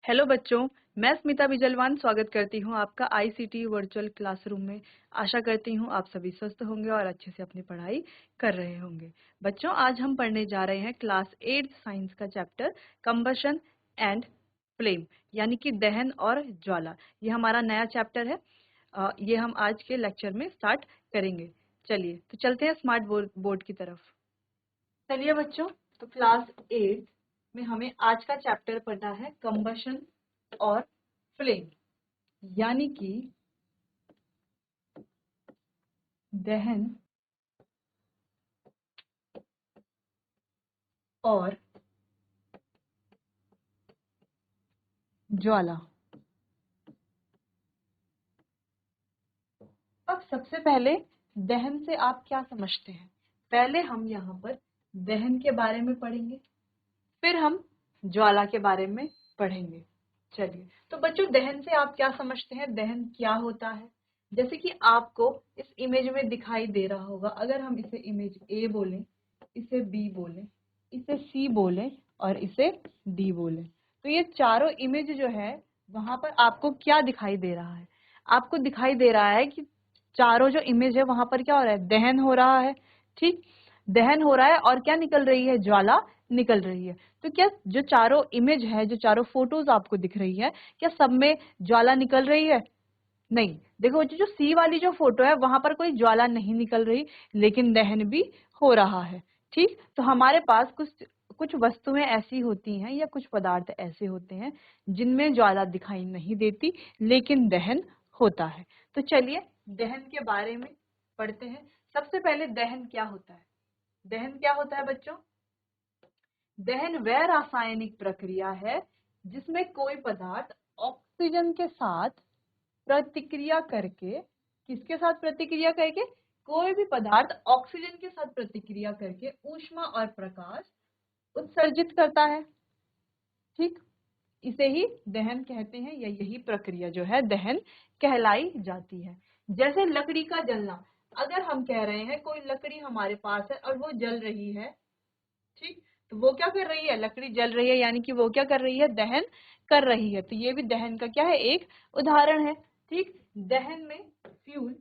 Hello बच्चों, मैं स्मिता बिजलवान स्वागत करती हूँ आपका आईसीटी वर्चुअल क्लासरूम में। आशा करती हूँ आप सभी स्वस्थ होंगे और अच्छे से अपनी पढ़ाई कर रहे होंगे। बच्चों, आज हम पढ़ने जा रहे हैं क्लास 8 साइंस का चैप्टर कंबशन एंड फ्लेम, यानी कि दहन और ज्वाला। ये हमारा नया चैप्टर है। ये हम आज के लेक्चर में स्टार्ट करेंगे। चलिए तो चलते हैं स्मार्ट बोर्ड की तरफ। चलिए बच्चों, तो क्लास 8 में हमें आज का चैप्टर पढ़ना है कंबशन और फ्लेम, यानी कि दहन और ज्वाला। अब सबसे पहले दहन से आप क्या समझते हैं? पहले हम यहाँ पर दहन के बारे में पढ़ेंगे, फिर हम ज्वाला के बारे में पढ़ेंगे। चलिए, तो बच्चों दहन से आप क्या समझते हैं? दहन क्या होता है? जैसे कि आपको इस इमेज में दिखाई दे रहा होगा। अगर हम इसे इमेज ए बोलें, इसे बी बोलें, इसे सी बोलें और इसे डी बोलें, तो ये चारों इमेज जो है वहां पर आपको क्या दिखाई दे रहा है? आपको दिखाई दे रहा है कि चारों जो इमेज है वहां पर क्या हो रहा है? दहन हो रहा है। ठीक, दहन हो रहा है और क्या निकल रही है? ज्वाला निकल रही है। तो क्या जो चारों इमेज है, जो चारों फोटोज आपको दिख रही है, क्या सब में ज्वाला निकल रही है? नहीं। देखो जो सी वाली जो फोटो है वहां पर कोई ज्वाला नहीं निकल रही, लेकिन दहन भी हो रहा है। ठीक, तो हमारे पास कुछ कुछ वस्तुएं ऐसी होती हैं या कुछ पदार्थ ऐसे होते हैं जिनमें ज्वाला दिखाई नहीं देती लेकिन दहन होता है। तो चलिए दहन के बारे में पढ़ते हैं। सबसे पहले दहन क्या होता है? दहन क्या होता है बच्चों? दहन वह रासायनिक प्रक्रिया है जिसमें कोई पदार्थ ऑक्सीजन के साथ प्रतिक्रिया करके, किसके साथ प्रतिक्रिया करके? कोई भी पदार्थ ऑक्सीजन के साथ प्रतिक्रिया करके ऊष्मा और प्रकाश उत्सर्जित करता है। ठीक, इसे ही दहन कहते हैं, या यही प्रक्रिया जो है दहन कहलाई जाती है। जैसे लकड़ी का जलना, अगर हम कह रहे हैं कोई लकड़ी हमारे पास है और वो जल रही है, ठीक, तो वो क्या कर रही है? लकड़ी जल रही है, यानी कि वो क्या कर रही है? दहन कर रही है। तो ये भी दहन का क्या है? एक उदाहरण है। ठीक, दहन में फ्यूल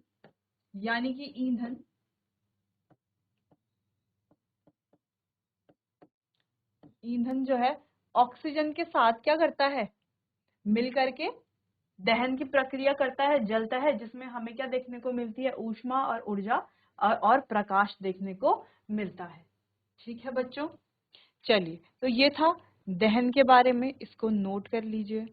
यानी कि ईंधन, ईंधन जो है ऑक्सीजन के साथ क्या करता है? मिल करके दहन की प्रक्रिया करता है, जलता है, जिसमें हमें क्या देखने को मिलती है? ऊष्मा और ऊर्जा और प्रकाश देखने को मिलता है। ठीक है बच्चों, चलिए तो ये था दहन के बारे में, इसको नोट कर लीजिए।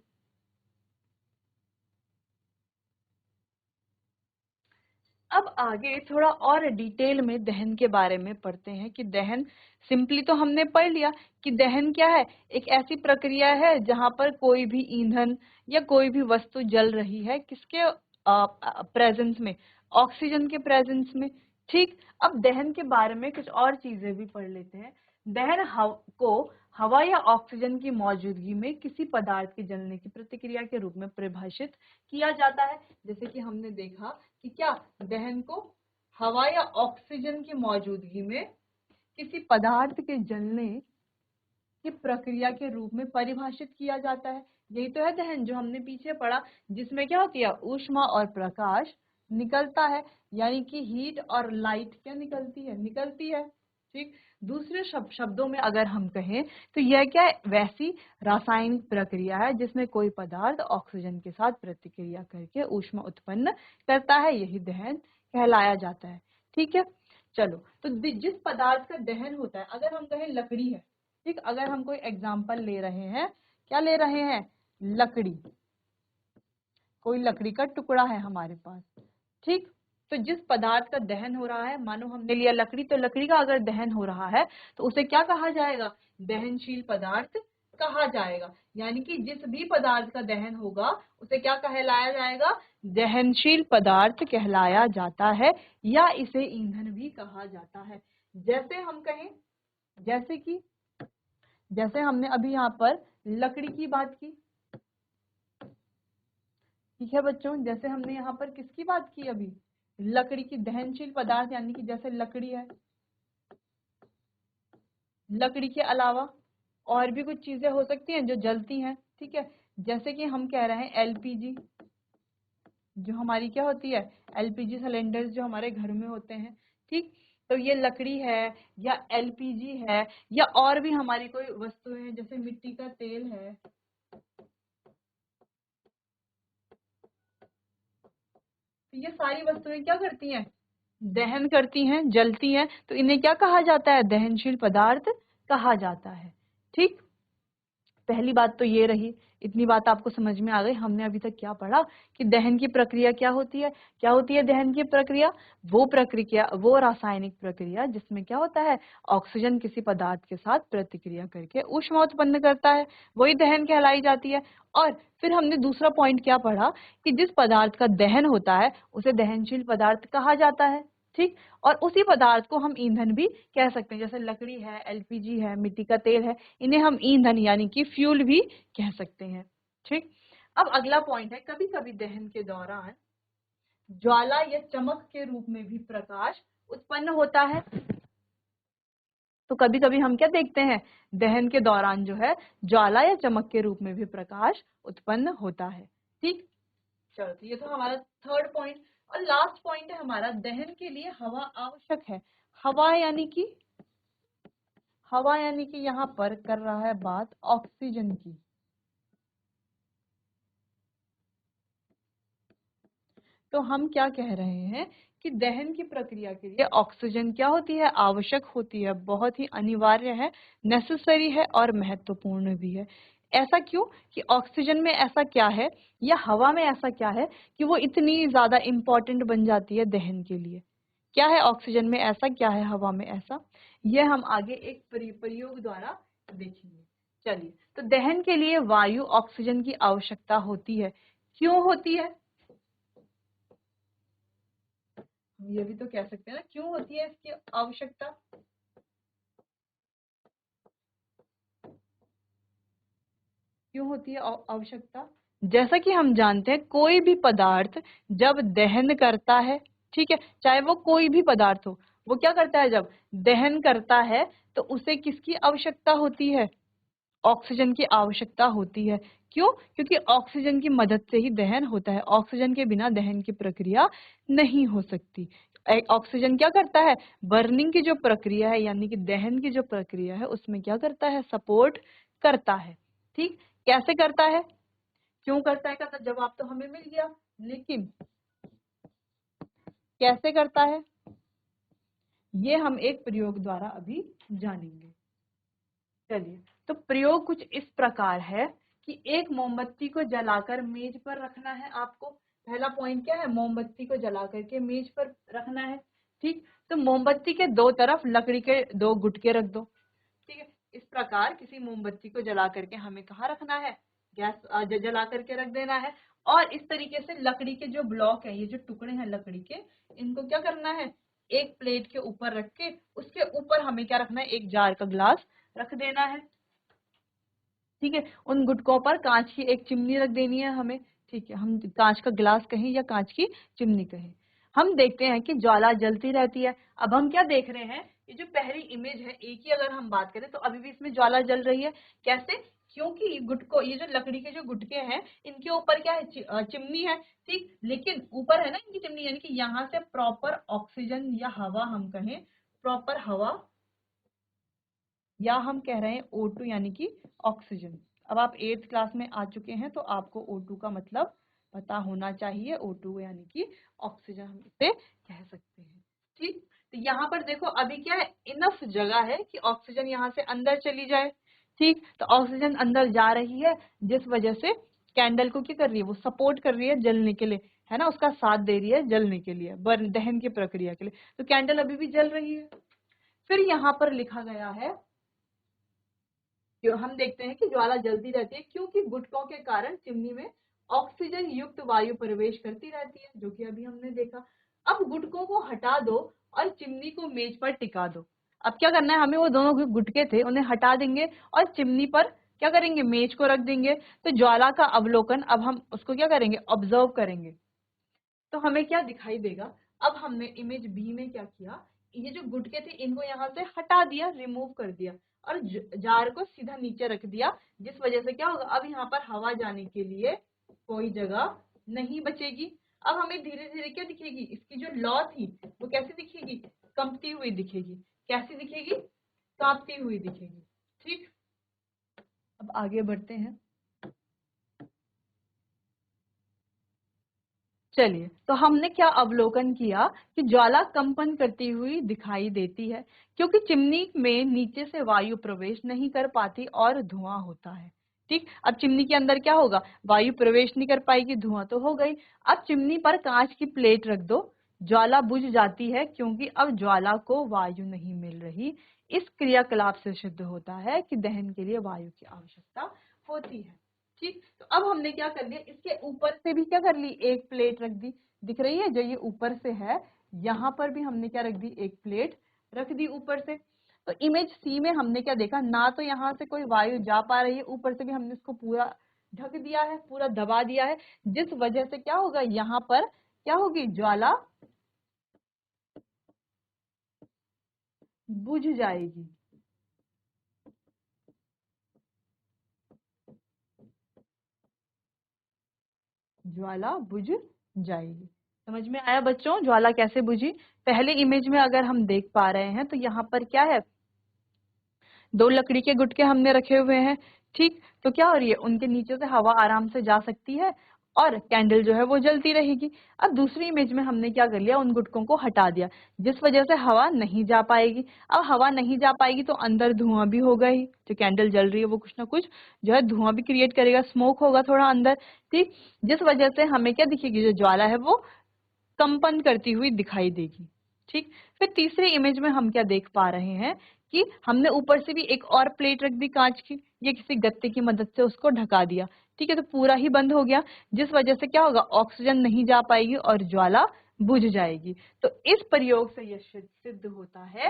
अब आगे थोड़ा और डिटेल में दहन के बारे में पढ़ते हैं कि दहन, सिंपली तो हमने पढ़ लिया कि दहन क्या है। एक ऐसी प्रक्रिया है जहां पर कोई भी ईंधन या कोई भी वस्तु जल रही है, किसके प्रेजेंस में? ऑक्सीजन के प्रेजेंस में। ठीक, अब दहन के बारे में कुछ और चीजें भी पढ़ लेते हैं। दहन को हवा या ऑक्सीजन की मौजूदगी में किसी पदार्थ के जलने की प्रतिक्रिया के रूप में परिभाषित किया जाता है। जैसे कि हमने देखा कि क्या दहन को हवा या ऑक्सीजन की मौजूदगी में किसी पदार्थ के जलने की प्रक्रिया के रूप में परिभाषित किया जाता है। यही तो है दहन जो हमने पीछे पढ़ा, जिसमें क्या होती है? ऊष्मा और प्रकाश निकलता है, यानी कि हीट और लाइट क्या निकलती है? निकलती है। ठीक, दूसरे शब्दों में अगर हम कहें तो यह क्या है? वैसी रासायनिक प्रक्रिया है जिसमें कोई पदार्थ ऑक्सीजन के साथ प्रतिक्रिया करके ऊष्मा उत्पन्न करता है, यही दहन कहलाया जाता है। ठीक है, चलो तो जिस पदार्थ का दहन होता है, अगर हम कहें लकड़ी है, ठीक, अगर हम कोई एग्जाम्पल ले रहे हैं, क्या ले रहे हैं? लकड़ी, कोई लकड़ी का टुकड़ा है हमारे पास। ठीक, तो जिस पदार्थ का दहन हो रहा है, मानो हमने लिया लकड़ी, तो लकड़ी का अगर दहन हो रहा है तो उसे क्या कहा जाएगा? दहनशील पदार्थ कहा जाएगा। यानी कि जिस भी पदार्थ का दहन होगा उसे क्या कहलाया जाएगा? दहनशील पदार्थ कहलाया जाता है, या इसे ईंधन भी कहा जाता है। जैसे हम कहें, जैसे कि जैसे हमने अभी यहाँ पर लकड़ी की बात की, ठीक है बच्चों, जैसे हमने यहाँ पर किसकी बात की अभी? लकड़ी की, दहनशील पदार्थ, यानी कि जैसे लकड़ी है, लकड़ी के अलावा और भी कुछ चीजें हो सकती हैं जो जलती हैं। ठीक है, जैसे कि हम कह रहे हैं एलपीजी, जो हमारी क्या होती है, एलपीजी सिलेंडर्स जो हमारे घर में होते हैं, ठीक। तो ये लकड़ी है या एलपीजी है या और भी हमारी कोई वस्तुएं हैं, जैसे मिट्टी का तेल है, तो ये सारी वस्तुएं क्या करती हैं, दहन करती हैं, जलती हैं, तो इन्हें क्या कहा जाता है, दहनशील पदार्थ कहा जाता है, ठीक। पहली बात तो ये रही, इतनी बात आपको समझ में आ गई। हमने अभी तक क्या पढ़ा कि दहन की प्रक्रिया क्या होती है, क्या होती है दहन की प्रक्रिया, वो प्रक्रिया, वो रासायनिक प्रक्रिया जिसमें क्या होता है, ऑक्सीजन किसी पदार्थ के साथ प्रतिक्रिया करके ऊष्मा उत्पन्न करता है, वही दहन कहलाई जाती है। और फिर हमने दूसरा पॉइंट क्या पढ़ा कि जिस पदार्थ का दहन होता है उसे दहनशील पदार्थ कहा जाता है, ठीक। और उसी पदार्थ को हम ईंधन भी कह सकते हैं, जैसे लकड़ी है, एलपीजी है, मिट्टी का तेल है, इन्हें हम ईंधन यानी कि फ्यूल भी कह सकते हैं, ठीक। अब अगला पॉइंट है, कभी कभी दहन के दौरान ज्वाला या चमक के रूप में भी प्रकाश उत्पन्न होता है। तो कभी कभी हम क्या देखते हैं, दहन के दौरान जो है ज्वाला या चमक के रूप में भी प्रकाश उत्पन्न होता है, ठीक। चलो, तो ये तो हमारा थर्ड पॉइंट। और लास्ट पॉइंट है हमारा, दहन के लिए हवा आवश्यक है। हवा यानी कि, हवा यानी कि यहाँ पर कर रहा है बात ऑक्सीजन की। तो हम क्या कह रहे हैं कि दहन की प्रक्रिया के लिए ऑक्सीजन क्या होती है, आवश्यक होती है, बहुत ही अनिवार्य है, नेसेसरी है और महत्वपूर्ण भी है। ऐसा क्यों कि ऑक्सीजन में ऐसा क्या है या हवा में ऐसा क्या है कि वो इतनी ज्यादा इंपॉर्टेंट बन जाती है दहन के लिए। क्या है ऑक्सीजन में ऐसा, क्या है हवा में ऐसा, यह हम आगे एक प्रयोग द्वारा देखेंगे। चलिए, तो दहन के लिए वायु ऑक्सीजन की आवश्यकता होती है। क्यों होती है, हम ये भी तो कह सकते हैं ना, क्यों होती है इसकी आवश्यकता। क्यों होती है आवश्यकता, जैसा कि हम जानते हैं कोई भी पदार्थ जब दहन करता है, ठीक है, चाहे वो कोई भी पदार्थ हो, वो क्या करता है जब दहन करता है तो उसे किसकी आवश्यकता होती है, ऑक्सीजन की आवश्यकता होती है। क्यों, क्योंकि ऑक्सीजन की मदद से ही दहन होता है, ऑक्सीजन के बिना दहन की प्रक्रिया नहीं हो सकती। ऑक्सीजन क्या करता है, बर्निंग की जो प्रक्रिया है यानी कि दहन की जो प्रक्रिया है उसमें क्या करता है, सपोर्ट करता है, ठीक। कैसे करता है, क्यों करता है का जवाब तो हमें मिल गया, लेकिन कैसे करता है ये हम एक प्रयोग द्वारा अभी जानेंगे। चलिए, तो प्रयोग कुछ इस प्रकार है कि एक मोमबत्ती को जलाकर मेज पर रखना है आपको। पहला पॉइंट क्या है, मोमबत्ती को जला करके मेज पर रखना है, ठीक। तो मोमबत्ती के दो तरफ लकड़ी के दो गुटके रख दो, ठीक है। इस प्रकार किसी मोमबत्ती को जला करके हमें कहाँ रखना है, गैस जला करके रख देना है। और इस तरीके से लकड़ी के जो ब्लॉक है, ये जो टुकड़े हैं लकड़ी के, इनको क्या करना है, एक प्लेट के ऊपर रख के उसके ऊपर हमें क्या रखना है, एक जार का ग्लास रख देना है, ठीक है। उन गुटकों पर कांच की एक चिमनी रख देनी है हमें, ठीक है। हम कांच का गिलास कहें या कांच की चिमनी कहें। हम देखते हैं कि ज्वाला जलती रहती है। अब हम क्या देख रहे हैं, ये जो पहली इमेज है एक ही अगर हम बात करें तो अभी भी इसमें ज्वाला जल रही है। कैसे, क्योंकि गुटको, ये जो लकड़ी के जो गुटके हैं इनके ऊपर क्या है, चिमनी है, ठीक। लेकिन ऊपर है ना इनकी चिमनी, यानी कि यहाँ से प्रॉपर ऑक्सीजन या हवा हम कहें, प्रॉपर हवा, या हम कह रहे हैं O2 यानी कि ऑक्सीजन। अब आप 8th क्लास में आ चुके हैं तो आपको O2 का मतलब पता होना चाहिए। O2 यानी कि ऑक्सीजन हम इसे कह सकते हैं, ठीक। तो यहाँ पर देखो अभी क्या है, इनफ जगह है कि ऑक्सीजन यहाँ से अंदर चली जाए, ठीक। तो ऑक्सीजन अंदर जा रही है जिस वजह से कैंडल को क्या कर रही है, वो सपोर्ट कर रही है जलने के लिए, है ना, उसका साथ दे रही है जलने के लिए, बर्न दहन की प्रक्रिया के लिए। तो कैंडल अभी भी जल रही है। फिर यहाँ पर लिखा गया है, जो हम देखते हैं कि ज्वाला जलती रहती है क्योंकि गुटकों के कारण चिमनी में ऑक्सीजन युक्त वायु प्रवेश करती रहती है, जो कि अभी हमने देखा। अब गुटकों को हटा दो और चिमनी को मेज पर टिका दो। अब क्या करना है हमें, वो दोनों जो गुटके थे उन्हें हटा देंगे और चिमनी पर क्या करेंगे, मेज को रख देंगे। तो ज्वाला का अवलोकन अब हम उसको क्या करेंगे, ऑब्जर्व करेंगे। तो हमें क्या दिखाई देगा, अब हमने इमेज बी में क्या किया, ये जो गुटके थे इनको यहाँ से हटा दिया, रिमूव कर दिया। और जार को सीधा नीचे रख दिया, जिस वजह से क्या होगा, अब यहाँ पर हवा जाने के लिए कोई जगह नहीं बचेगी। अब हमें धीरे धीरे क्या दिखेगी, इसकी जो लौ थी वो कैसी दिखेगी, कंपती हुई दिखेगी। कैसी दिखेगी, कांपती हुई दिखेगी। ठीक, अब आगे बढ़ते हैं। चलिए, तो हमने क्या अवलोकन किया कि ज्वाला कंपन करती हुई दिखाई देती है क्योंकि चिमनी में नीचे से वायु प्रवेश नहीं कर पाती और धुआं होता है। ठीक, अब चिमनी के अंदर क्या होगा, वायु प्रवेश नहीं कर पाएगी, धुआं तो हो गई। अब चिमनी पर कांच की प्लेट रख दो, ज्वाला बुझ जाती है क्योंकि अब ज्वाला को वायु नहीं मिल रही। इस क्रियाकलाप से सिद्ध होता है कि दहन के लिए वायु की आवश्यकता होती है। ठीक, तो अब हमने क्या कर लिया, इसके ऊपर से भी क्या कर ली, एक प्लेट रख दी। दिख रही है, जो ये ऊपर से है, यहाँ पर भी हमने क्या रख दी, एक प्लेट रख दी ऊपर से। तो इमेज सी में हमने क्या देखा, ना तो यहाँ से कोई वायु जा पा रही है, ऊपर से भी हमने इसको पूरा ढक दिया है, पूरा दबा दिया है, जिस वजह से क्या होगा, यहाँ पर क्या होगी, ज्वाला बुझ जाएगी। ज्वाला बुझ जाएगी। समझ में आया बच्चों, ज्वाला कैसे बुझी। पहले इमेज में अगर हम देख पा रहे हैं तो यहाँ पर क्या है, दो लकड़ी के गुटके हमने रखे हुए हैं। ठीक, तो क्या हो रही है, उनके नीचे से हवा आराम से जा सकती है और कैंडल जो है वो जलती रहेगी। अब दूसरी इमेज में हमने क्या कर लिया, उन गुटकों को हटा दिया, जिस वजह से हवा नहीं जा पाएगी। अब हवा नहीं जा पाएगी तो अंदर धुआं भी होगा ही, जो कैंडल जल रही है वो कुछ ना कुछ जो है धुआं भी क्रिएट करेगा, स्मोक होगा थोड़ा अंदर। ठीक, जिस वजह से हमें क्या दिखेगी, जो ज्वाला है वो कंपन करती हुई दिखाई देगी। ठीक, फिर तीसरे इमेज में हम क्या देख पा रहे हैं कि हमने ऊपर से भी एक और प्लेट रख दी कांच की, ये किसी गत्ते की मदद से उसको ढका दिया। ठीक है, तो पूरा ही बंद हो गया, जिस वजह से क्या होगा, ऑक्सीजन नहीं जा पाएगी और ज्वाला बुझ जाएगी। तो इस प्रयोग से यह सिद्ध होता है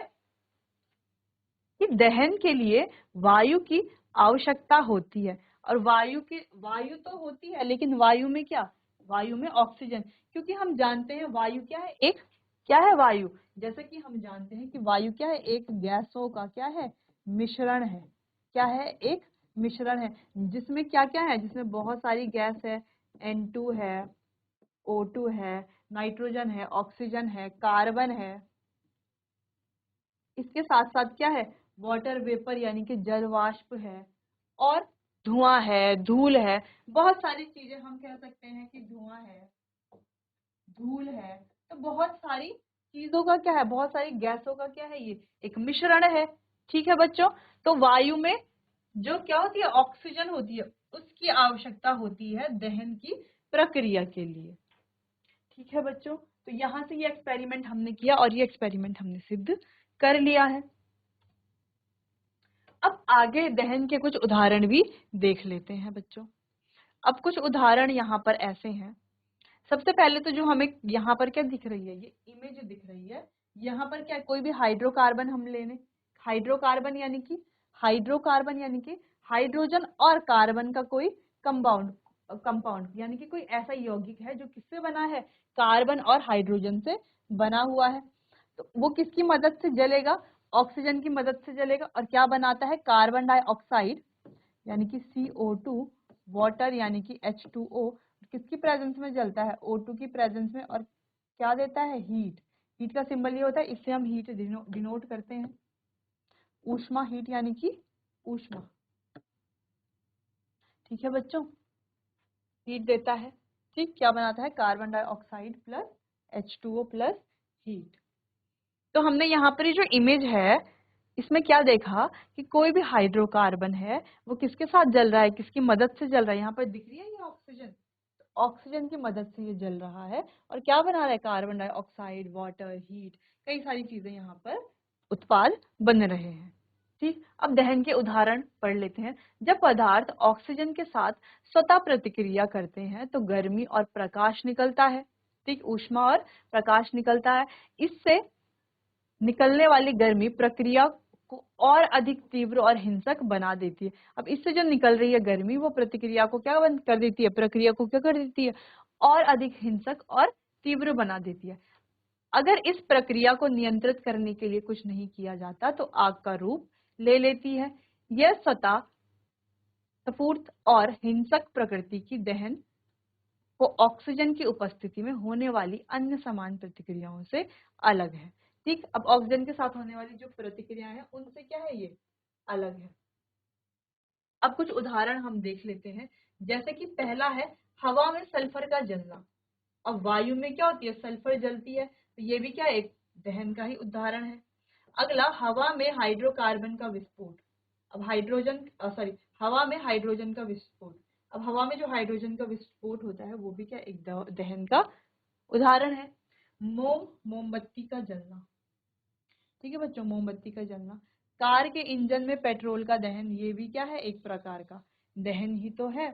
कि दहन के लिए वायु की आवश्यकता होती है। और वायु तो होती है, लेकिन वायु में क्या, वायु में ऑक्सीजन, क्योंकि हम जानते हैं वायु क्या है, एक क्या है वायु, जैसे कि हम जानते हैं कि वायु क्या है, एक गैसों का क्या है, मिश्रण है। क्या है, एक मिश्रण है, जिसमें क्या क्या है, जिसमें बहुत सारी गैस है, N2 है, O2 है, नाइट्रोजन है, ऑक्सीजन है, कार्बन है। इसके साथ साथ क्या है, वाटर वेपर यानी कि जल वाष्प है, और धुआं है, धूल है। बहुत सारी चीजें हम कह सकते हैं कि धुआं है, धूल है। तो बहुत सारी चीजों का क्या है, बहुत सारी गैसों का क्या है, ये एक मिश्रण है। ठीक है बच्चों, तो वायु में जो क्या होती है, ऑक्सीजन होती है, उसकी आवश्यकता होती है दहन की प्रक्रिया के लिए। ठीक है बच्चों, तो यहाँ से ये एक्सपेरिमेंट हमने किया और ये एक्सपेरिमेंट हमने सिद्ध कर लिया है। अब आगे दहन के कुछ उदाहरण भी देख लेते हैं बच्चों। अब कुछ उदाहरण यहाँ पर ऐसे हैं। सबसे पहले तो जो हमें यहाँ पर क्या दिख रही है, ये इमेज दिख रही है, यहाँ पर क्या, कोई भी हाइड्रोकार्बन हम लेने, हाइड्रोकार्बन यानी कि हाइड्रोजन और कार्बन का कोई कंपाउंड, यानी कि कोई ऐसा यौगिक है जो किससे बना है, कार्बन और हाइड्रोजन से बना हुआ है। तो वो किसकी मदद से जलेगा, ऑक्सीजन की मदद से जलेगा, और क्या बनाता है, कार्बन डाइऑक्साइड यानी कि CO2, वाटर यानी कि H2O, किसकी प्रेजेंस में जलता है, O2 की प्रेजेंस में, और क्या देता है, हीट। हीट का सिंबल ये होता है, इससे हम हीट डिनोट करते हैं, ऊष्मा, हीट यानी कि ऊष्मा। ठीक है बच्चों, हीट देता है। ठीक, क्या बनाता है, carbon dioxide plus H2O plus heat. तो हमने यहाँ पर ये जो इमेज है, इसमें क्या देखा कि कोई भी हाइड्रोकार्बन है वो किसके साथ जल रहा है, किसकी मदद से जल रहा है, यहाँ पर दिख रही है ये ऑक्सीजन, ऑक्सीजन की मदद से ये जल रहा है, और क्या बना रहा है, कार्बन डाइऑक्साइड, वाटर, हीट, कई सारी चीजें यहाँ पर उत्पाद बन रहे हैं। ठीक, अब दहन के उदाहरण पढ़ लेते हैं। जब पदार्थ ऑक्सीजन के साथ स्वतः प्रतिक्रिया करते हैं तो गर्मी और प्रकाश निकलता है। ठीक, ऊष्मा और प्रकाश निकलता है। इससे निकलने वाली गर्मी प्रक्रिया को और अधिक तीव्र और हिंसक बना देती है। अब इससे जो निकल रही है गर्मी, वो प्रतिक्रिया को क्या बंद कर देती है, प्रक्रिया को क्या कर देती है, और अधिक हिंसक और तीव्र बना देती है। अगर इस प्रक्रिया को नियंत्रित करने के लिए कुछ नहीं किया जाता तो आग का रूप ले लेती है। यह स्वतः स्फूर्त और हिंसक प्रकृति की दहन को ऑक्सीजन की उपस्थिति में होने वाली अन्य समान प्रतिक्रियाओं से अलग है। ठीक, अब ऑक्सीजन के साथ होने वाली जो प्रतिक्रियाएं हैं उनसे क्या है, ये अलग है। अब कुछ उदाहरण हम देख लेते हैं, जैसे कि पहला है हवा में सल्फर का जलना। अब वायु में क्या होती है, सल्फर जलती है, तो ये भी क्या एक दहन का ही उदाहरण है। अगला, हवा में हाइड्रोकार्बन का विस्फोट। अब हवा में हाइड्रोजन का विस्फोट। अब हवा में जो हाइड्रोजन का विस्फोट होता है वो भी क्या एक दहन का उदाहरण है। मोमबत्ती का जलना। ठीक है बच्चों, मोमबत्ती का जलना। कार के इंजन में पेट्रोल का दहन, ये भी क्या है, एक प्रकार का दहन ही तो है।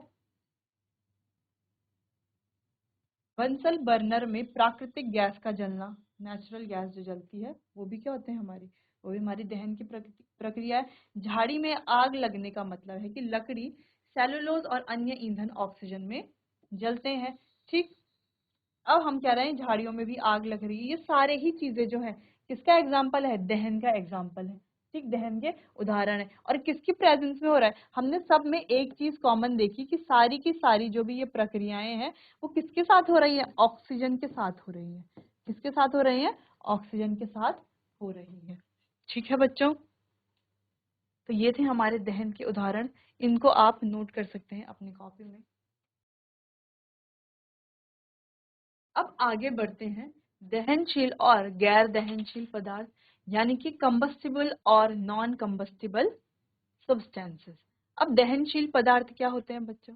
बंसल बर्नर में प्राकृतिक गैस का जलना, नेचुरल गैस जो जलती है वो भी क्या होते हैं हमारी, वो भी हमारी दहन की प्रक्रिया है। झाड़ी में आग लगने का मतलब है कि लकड़ी, सेलुलोज और अन्य ईंधन ऑक्सीजन में जलते हैं। ठीक, अब हम कह रहे हैं झाड़ियों में भी आग लग रही है। ये सारे ही चीजें जो है किसका एग्जाम्पल है, दहन का एग्जाम्पल है। ठीक, दहन के उदाहरण है। और किसकी प्रेजेंस में हो रहा है, हमने सब में एक चीज कॉमन देखी कि सारी की सारी जो भी ये प्रक्रियाएं हैं वो किसके साथ हो रही है, ऑक्सीजन के साथ हो रही है। किसके साथ हो रही है, ऑक्सीजन के साथ हो रही है। ठीक है बच्चों, तो ये थे हमारे दहन के उदाहरण, इनको आप नोट कर सकते हैं अपनी कॉपी में। अब आगे बढ़ते हैं, दहनशील और गैर दहनशील पदार्थ, यानी कि कंबस्टिबल और नॉन कंबस्टिबल सब्सटेंसेस। अब दहनशील पदार्थ क्या होते हैं बच्चों,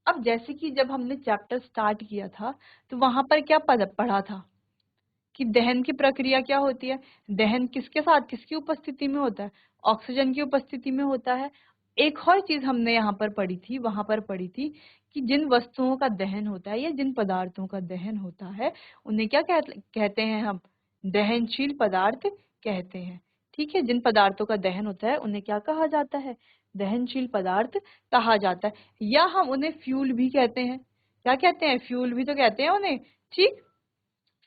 अब जैसे कि जब हमने चैप्टर स्टार्ट किया था तो वहां पर क्या पढ़ा था कि दहन की प्रक्रिया क्या होती है, दहन किसके साथ, किसकी उपस्थिति में होता है, ऑक्सीजन की उपस्थिति में होता है। एक और चीज हमने यहाँ पर पढ़ी थी, वहां पर पढ़ी थी कि जिन वस्तुओं का दहन होता है या जिन पदार्थों का दहन होता है उन्हें क्या कहते हैं हम, दहनशील पदार्थ कहते हैं। ठीक है, जिन पदार्थों का दहन होता है उन्हें क्या कहा जाता है, दहनशील पदार्थ कहा जाता है। या हम उन्हें फ्यूल भी कहते हैं, क्या कहते हैं, फ्यूल भी तो कहते हैं उन्हें। ठीक,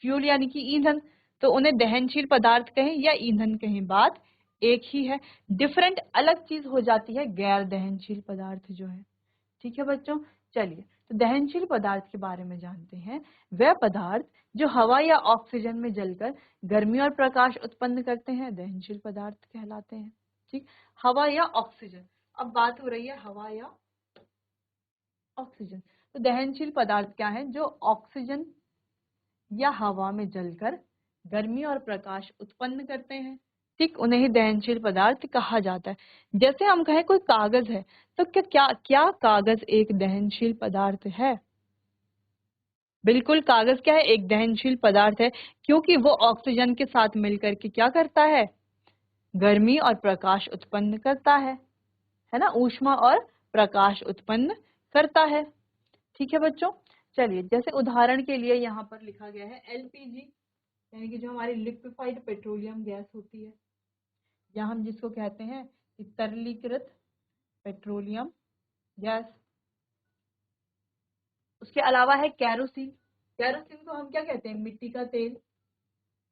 फ्यूल यानी कि ईंधन, तो उन्हें दहनशील पदार्थ कहें या ईंधन कहें, बात एक ही है। डिफरेंट अलग चीज हो जाती है गैर दहनशील पदार्थ जो है। ठीक है बच्चों, चलिए तो दहनशील पदार्थ के बारे में जानते हैं। वह पदार्थ जो हवा या ऑक्सीजन में जलकर गर्मी और प्रकाश उत्पन्न करते हैं दहनशील पदार्थ कहलाते हैं। ठीक, हवा या ऑक्सीजन, अब बात हो रही है हवा या ऑक्सीजन। तो दहनशील पदार्थ क्या है, जो ऑक्सीजन या हवा में जलकर गर्मी और प्रकाश उत्पन्न करते हैं। ठीक, उन्हें ही दहनशील पदार्थ कहा जाता है। जैसे हम कहें कोई कागज है, तो क्या क्या क्या कागज एक दहनशील पदार्थ है, बिल्कुल कागज क्या है, एक दहनशील पदार्थ है, क्योंकि वो ऑक्सीजन के साथ मिलकर के क्या करता है, गर्मी और प्रकाश उत्पन्न करता है ना, ऊष्मा और प्रकाश उत्पन्न करता है। ठीक है बच्चों, चलिए जैसे उदाहरण के लिए यहाँ पर लिखा गया है एलपीजी, यानी कि जो हमारी लिक्विफाइड पेट्रोलियम गैस होती है, या हम जिसको कहते हैं कि तरलीकृत पेट्रोलियम गैस। उसके अलावा है कैरोसिन, कैरोसिन को हम क्या कहते हैं, मिट्टी का तेल।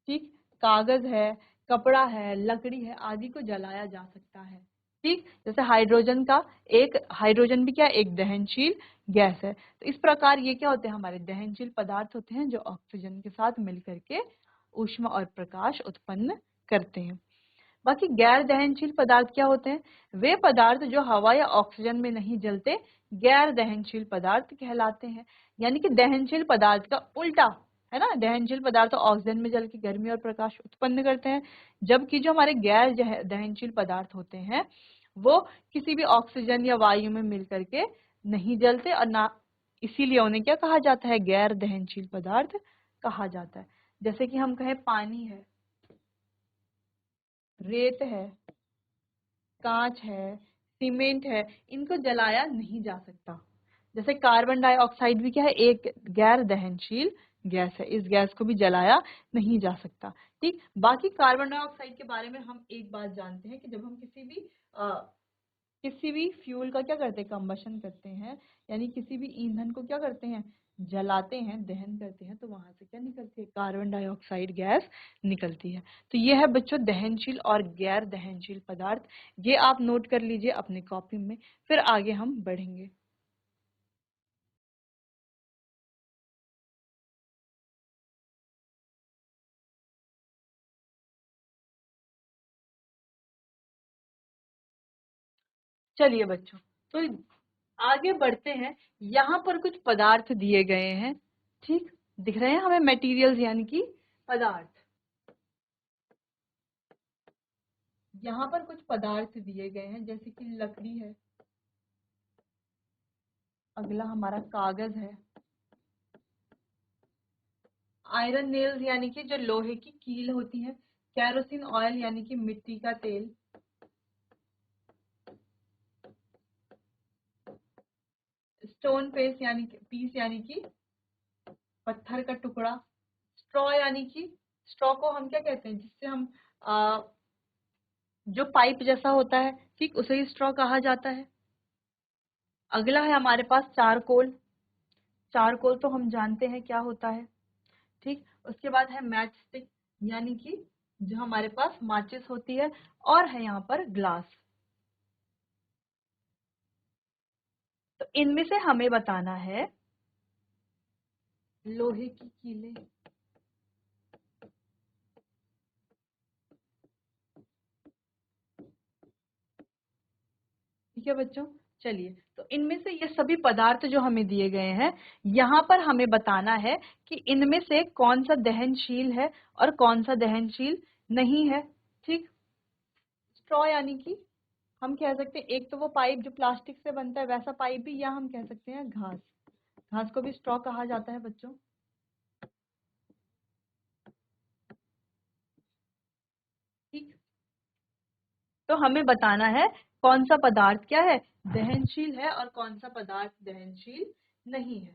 ठीक, कागज है, कपड़ा है, लकड़ी है आदि को जलाया जा सकता है। ठीक, जैसे हाइड्रोजन का, एक हाइड्रोजन भी क्या एक दहनशील गैस है। तो इस प्रकार ये क्या होते हैं, हमारे दहनशील पदार्थ होते हैं जो ऑक्सीजन के साथ मिलकर के ऊष्मा और प्रकाश उत्पन्न करते हैं। बाकी गैर दहनशील पदार्थ क्या होते हैं, वे पदार्थ जो हवा या ऑक्सीजन में नहीं जलते गैर दहनशील पदार्थ कहलाते हैं। यानी कि दहनशील पदार्थ का उल्टा है ना, दहनशील पदार्थ ऑक्सीजन में जल के गर्मी और प्रकाश उत्पन्न करते हैं, जबकि जो हमारे गैर दहनशील पदार्थ होते हैं वो किसी भी ऑक्सीजन या वायु में मिल करके नहीं जलते, और ना इसीलिए उन्हें क्या कहा जाता है, गैर दहनशील पदार्थ कहा जाता है। जैसे कि हम कहें पानी है, रेत है, कांच है, सीमेंट है, इनको जलाया नहीं जा सकता। जैसे कार्बन डाइऑक्साइड भी क्या है, एक गैर दहनशील गैस है, इस गैस को भी जलाया नहीं जा सकता। ठीक, बाकी कार्बन डाइऑक्साइड के बारे में हम एक बात जानते हैं कि जब हम किसी भी किसी भी फ्यूल का क्या करते हैं, कंबशन करते हैं, यानी किसी भी ईंधन को क्या करते हैं, जलाते हैं, दहन करते हैं, तो वहां से क्या निकलती है, कार्बन डाइऑक्साइड गैस निकलती है। तो ये है बच्चों दहनशील और गैर दहनशील पदार्थ। ये आप नोट कर लीजिए अपनी कॉपी में, फिर आगे हम बढ़ेंगे। चलिए बच्चों, तो आगे बढ़ते हैं। यहाँ पर कुछ पदार्थ दिए गए हैं, ठीक, दिख रहे हैं हमें, मटेरियल्स यानी कि पदार्थ। यहाँ पर कुछ पदार्थ दिए गए हैं, जैसे कि लकड़ी है, अगला हमारा कागज है, आयरन नेल्स यानी कि जो लोहे की कील होती है, केरोसिन ऑयल यानी कि मिट्टी का तेल, स्टोन पीस यानी कि पत्थर का टुकड़ा, स्ट्रॉ यानी कि स्ट्रॉ को हम क्या कहते हैं, जिससे हम जो पाइप जैसा होता है, ठीक, उसे ही स्ट्रॉ कहा जाता है। अगला है हमारे पास चारकोल। चारकोल तो हम जानते हैं क्या होता है, ठीक। उसके बाद है मैच स्टिक, यानी कि जो हमारे पास माचिस होती है, और है यहाँ पर ग्लास। तो इनमें से हमें बताना है लोहे की कीलें, ठीक है बच्चों। चलिए, तो इनमें से ये सभी पदार्थ जो हमें दिए गए हैं, यहाँ पर हमें बताना है कि इनमें से कौन सा दहनशील है और कौन सा दहनशील नहीं है, ठीक। स्ट्रॉ यानी कि हम कह सकते हैं, एक तो वो पाइप जो प्लास्टिक से बनता है वैसा पाइप भी, या हम कह सकते हैं घास, घास को भी स्ट्रॉ कहा जाता है बच्चों, ठीक। तो हमें बताना है कौन सा पदार्थ क्या है, दहनशील है, और कौन सा पदार्थ दहनशील नहीं है,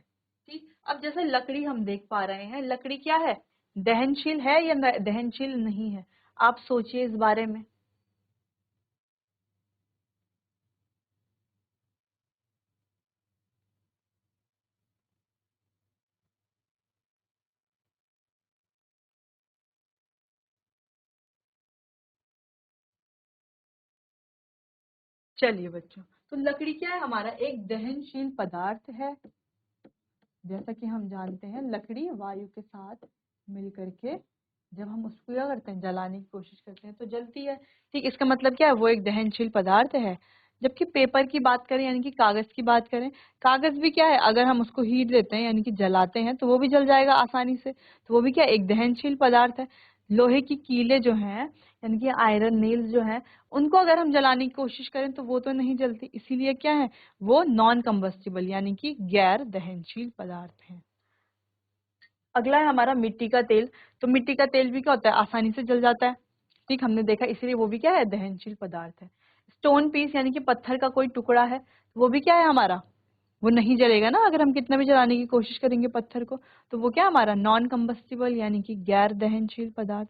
ठीक। अब जैसे लकड़ी हम देख पा रहे हैं, लकड़ी क्या है, दहनशील है या दहनशील नहीं है, आप सोचिए इस बारे में। चलिए बच्चों, तो लकड़ी क्या है, हमारा एक दहनशील पदार्थ है। जैसा कि हम जानते हैं, लकड़ी वायु के साथ मिल करके जब हम उसको क्या करते हैं, जलाने की कोशिश करते हैं, तो जलती है, ठीक। इसका मतलब क्या है, वो एक दहनशील पदार्थ है। जबकि पेपर की बात करें, यानी कि कागज की बात करें, कागज भी क्या है, अगर हम उसको हीट देते हैं यानी कि जलाते हैं, तो वो भी जल जाएगा आसानी से, तो वो भी क्या, एक दहनशील पदार्थ है। लोहे की कीलें जो हैं, यानी कि आयरन नेल्स जो हैं, उनको अगर हम जलाने की कोशिश करें तो वो तो नहीं जलती, इसीलिए क्या है, वो नॉन कंबस्टिबल यानी कि गैर दहनशील पदार्थ है। अगला है हमारा मिट्टी का तेल। तो मिट्टी का तेल भी क्या होता है, आसानी से जल जाता है, ठीक, हमने देखा, इसलिए वो भी क्या है, दहनशील पदार्थ है। स्टोन पीस यानी कि पत्थर का कोई टुकड़ा है, वो भी क्या है हमारा, वो नहीं जलेगा ना, अगर हम कितना भी जलाने की कोशिश करेंगे पत्थर को, तो वो क्या हमारा नॉन कंबस्टिबल यानी कि गैर दहनशील पदार्थ।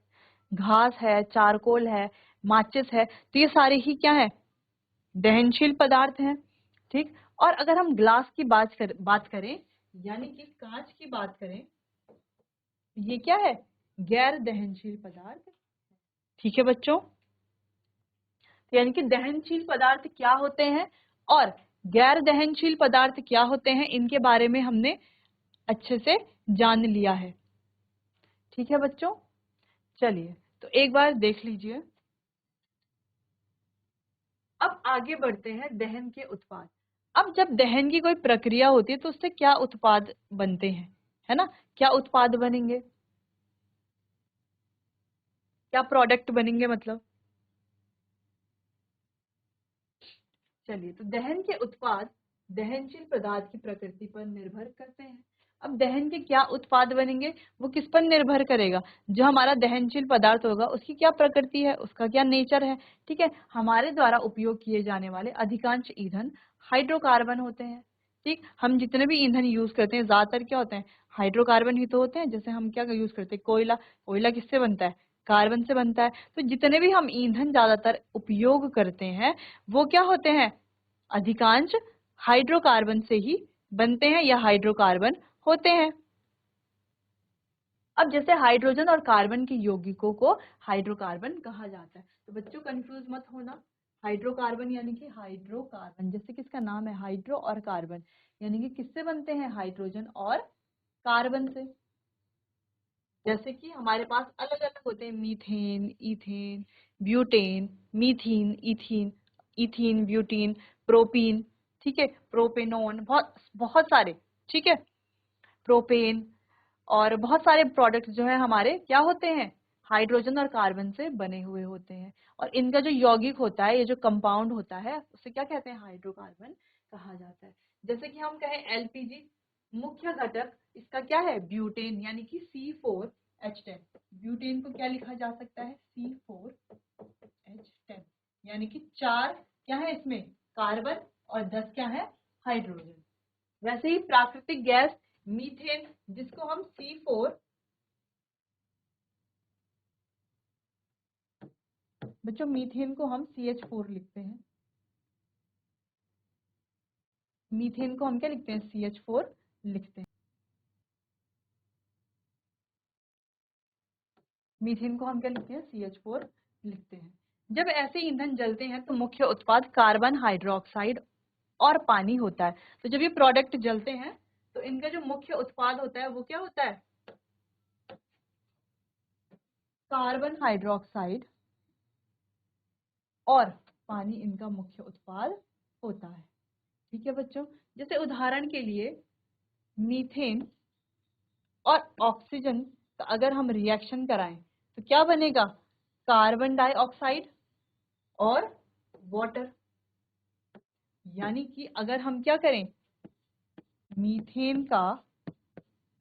घास है, चारकोल है, माचिस है, तो ये सारे ही क्या है, दहनशील पदार्थ हैं, ठीक। और अगर हम ग्लास की बात करें, यानी कि कांच की बात करें, ये क्या है, गैर दहनशील पदार्थ, ठीक है बच्चों। तो यानी कि दहनशील पदार्थ क्या होते हैं और गैर दहनशील पदार्थ क्या होते हैं, इनके बारे में हमने अच्छे से जान लिया है, ठीक है बच्चों। चलिए, तो एक बार देख लीजिए। अब आगे बढ़ते हैं दहन के उत्पाद। अब जब दहन की कोई प्रक्रिया होती है, तो उससे क्या उत्पाद बनते हैं, है ना, क्या उत्पाद बनेंगे, क्या प्रोडक्ट बनेंगे मतलब। चलिए, तो दहन के उत्पाद दहनशील पदार्थ की प्रकृति पर निर्भर करते हैं। अब दहन के क्या उत्पाद बनेंगे, वो किस पर निर्भर करेगा, जो हमारा दहनशील पदार्थ होगा उसकी क्या प्रकृति है, उसका क्या नेचर है, ठीक है। हमारे द्वारा उपयोग किए जाने वाले अधिकांश ईंधन हाइड्रोकार्बन होते हैं, ठीक। हम जितने भी ईंधन यूज करते हैं, ज्यादातर क्या होते हैं, हाइड्रोकार्बन ही तो होते हैं। जैसे हम क्या यूज करते हैं, कोयला, कोयला किससे बनता है, कार्बन से बनता है। तो जितने भी हम ईंधन ज्यादातर उपयोग करते हैं, वो क्या होते हैं, अधिकांश हाइड्रोकार्बन से ही बनते हैं या हाइड्रोकार्बन होते हैं। अब जैसे हाइड्रोजन और कार्बन के यौगिकों को हाइड्रोकार्बन कहा जाता है, तो बच्चों कंफ्यूज मत होना। हाइड्रोकार्बन यानी कि हाइड्रोकार्बन, जैसे कि इसका नाम है हाइड्रो और कार्बन, यानी कि किससे बनते हैं, हाइड्रोजन और कार्बन से। जैसे कि हमारे पास अलग अलग होते हैं, methane, ethane, butane, methene, ethene, ethene, butene, propene, ठीक है, प्रोपेनॉन, बहुत बहुत सारे, ठीक है, प्रोपेन, और बहुत सारे प्रोडक्ट्स जो है हमारे क्या होते हैं, हाइड्रोजन और कार्बन से बने हुए होते हैं। और इनका जो यौगिक होता है, ये जो कंपाउंड होता है, उसे क्या कहते हैं, हाइड्रोकार्बन कहा जाता है। जैसे कि हम कहें एलपीजी, मुख्य घटक इसका क्या है, ब्यूटेन, यानी कि C4H10। ब्यूटेन को क्या लिखा जा सकता है, C4H10, यानी कि 4 क्या है इसमें, कार्बन, और 10 क्या है, हाइड्रोजन। वैसे ही प्राकृतिक गैस मीथेन, जिसको हम C4, बच्चों मीथेन को हम CH4 लिखते हैं, मीथेन को हम क्या लिखते हैं, CH4 लिखते हैं। मीथेन को हम क्या लिखते हैं, CH4 लिखते हैं। जब ऐसे ईंधन जलते हैं तो मुख्य उत्पाद कार्बन हाइड्रोक्साइड और पानी होता है। तो जब ये प्रोडक्ट जलते हैं तो इनका जो मुख्य उत्पाद होता है वो क्या होता है, कार्बन हाइड्रोक्साइड और पानी इनका मुख्य उत्पाद होता है। ठीक है बच्चों, जैसे उदाहरण के लिए मीथेन और ऑक्सीजन का अगर हम रिएक्शन कराएं तो क्या बनेगा, कार्बन डाइऑक्साइड और वाटर। यानी कि अगर हम क्या करें, मीथेन का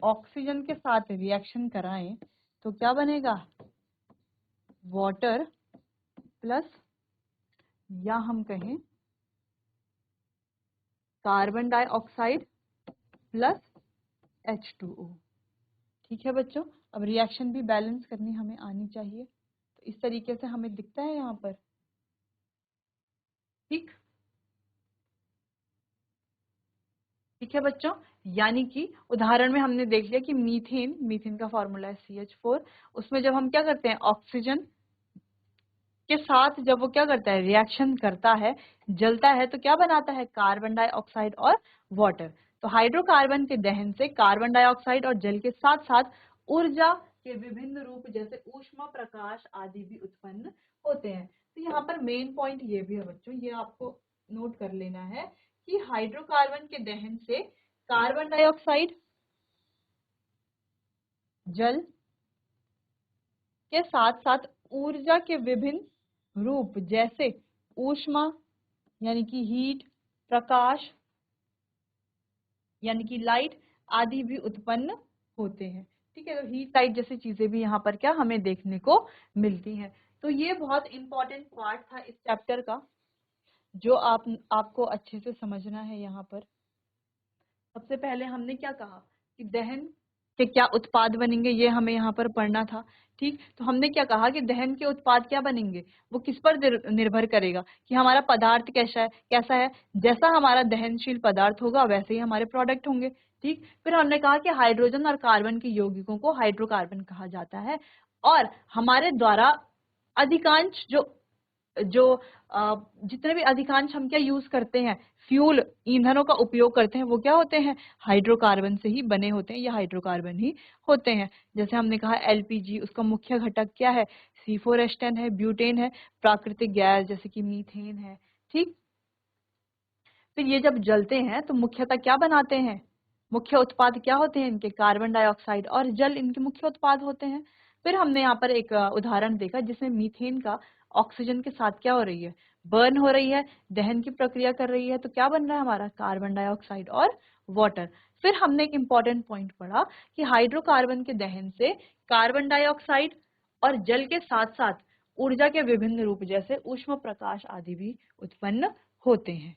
ऑक्सीजन के साथ रिएक्शन कराएं तो क्या बनेगा, वाटर प्लस, या हम कहें कार्बन डाइऑक्साइड प्लस H2O। ठीक है बच्चों, अब रिएक्शन भी बैलेंस करनी हमें आनी चाहिए, तो इस तरीके से हमें दिखता है यहाँ पर। ठीक, ठीक है बच्चों, यानी कि उदाहरण में हमने देख लिया कि मीथेन, मीथेन का फॉर्मूला है CH4, उसमें जब हम क्या करते हैं, ऑक्सीजन के साथ जब वो क्या करता है, रिएक्शन करता है, जलता है, तो क्या बनाता है, कार्बन डाइऑक्साइड और वाटर। तो हाइड्रोकार्बन के दहन से कार्बन डाइऑक्साइड और जल के साथ साथ ऊर्जा के विभिन्न रूप जैसे ऊष्मा, प्रकाश आदि भी उत्पन्न होते हैं। तो यहाँ पर मेन पॉइंट ये भी है बच्चों, ये आपको नोट कर लेना है कि हाइड्रोकार्बन के दहन से कार्बन डाइऑक्साइड, जल के साथ साथ ऊर्जा के विभिन्न रूप जैसे ऊष्मा यानी कि हीट, प्रकाश यानी कि लाइट आदि भी उत्पन्न होते हैं। ठीक है, तो हीट लाइट जैसी चीजें भी यहाँ पर क्या हमें देखने को मिलती हैं। तो ये बहुत इंपॉर्टेंट पार्ट था इस चैप्टर का, जो आपको अच्छे से समझना है। यहाँ पर सबसे पहले हमने क्या कहा कि दहन के क्या उत्पाद बनेंगे, ये हमें यहाँ पर पढ़ना था। ठीक, तो हमने क्या कहा कि दहन के उत्पाद क्या बनेंगे, वो किस पर निर्भर करेगा कि हमारा पदार्थ कैसा है। जैसा हमारा दहनशील पदार्थ होगा वैसे ही हमारे प्रोडक्ट होंगे। ठीक, फिर हमने कहा कि हाइड्रोजन और कार्बन के यौगिकों को हाइड्रोकार्बन कहा जाता है, और हमारे द्वारा अधिकांश जो जो जितने भी अधिकांश हम क्या यूज करते हैं, फ्यूल, ईंधनों का उपयोग करते हैं, वो क्या होते हैं, हाइड्रोकार्बन से ही बने होते हैं या हाइड्रोकार्बन ही होते हैं। जैसे हमने कहा एलपीजी, उसका मुख्य घटक क्या है, C4H10 है, ब्यूटेन है, प्राकृतिक गैस जैसे कि मीथेन है। ठीक, फिर ये जब जलते हैं तो मुख्यतः क्या बनाते हैं, मुख्य उत्पाद क्या होते हैं इनके, कार्बन डाइऑक्साइड और जल इनके मुख्य उत्पाद होते हैं। फिर हमने यहाँ पर एक उदाहरण देखा जिसमें मीथेन का ऑक्सीजन के साथ क्या हो रही है, बर्न हो रही है, दहन की प्रक्रिया कर रही है, तो क्या बन रहा है हमारा, कार्बन डाइऑक्साइड और वाटर। फिर हमने एक इंपॉर्टेंट पॉइंट पढ़ा कि हाइड्रोकार्बन के दहन से कार्बन डाइऑक्साइड और जल के साथ साथ ऊर्जा के विभिन्न रूप जैसे ऊष्मा, प्रकाश आदि भी उत्पन्न होते हैं।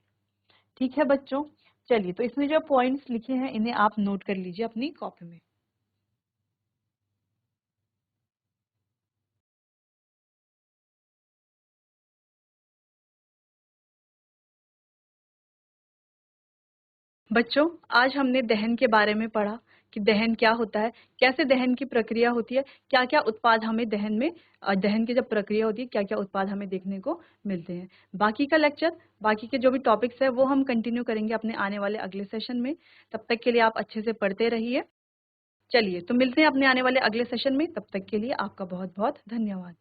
ठीक है बच्चों, चलिए, तो इसमें जो पॉइंट्स लिखे हैं इन्हें आप नोट कर लीजिए अपनी कॉपी में। बच्चों, आज हमने दहन के बारे में पढ़ा कि दहन क्या होता है, कैसे दहन की प्रक्रिया होती है, क्या-क्या उत्पाद हमें दहन की जब प्रक्रिया होती है, क्या-क्या उत्पाद हमें देखने को मिलते हैं। बाकी का लेक्चर, बाकी के जो भी टॉपिक्स है वो हम कंटिन्यू करेंगे अपने आने वाले अगले सेशन में। तब तक के लिए आप अच्छे से पढ़ते रहिए। चलिए, तो मिलते हैं अपने आने वाले अगले सेशन में। तब तक के लिए आपका बहुत-बहुत धन्यवाद।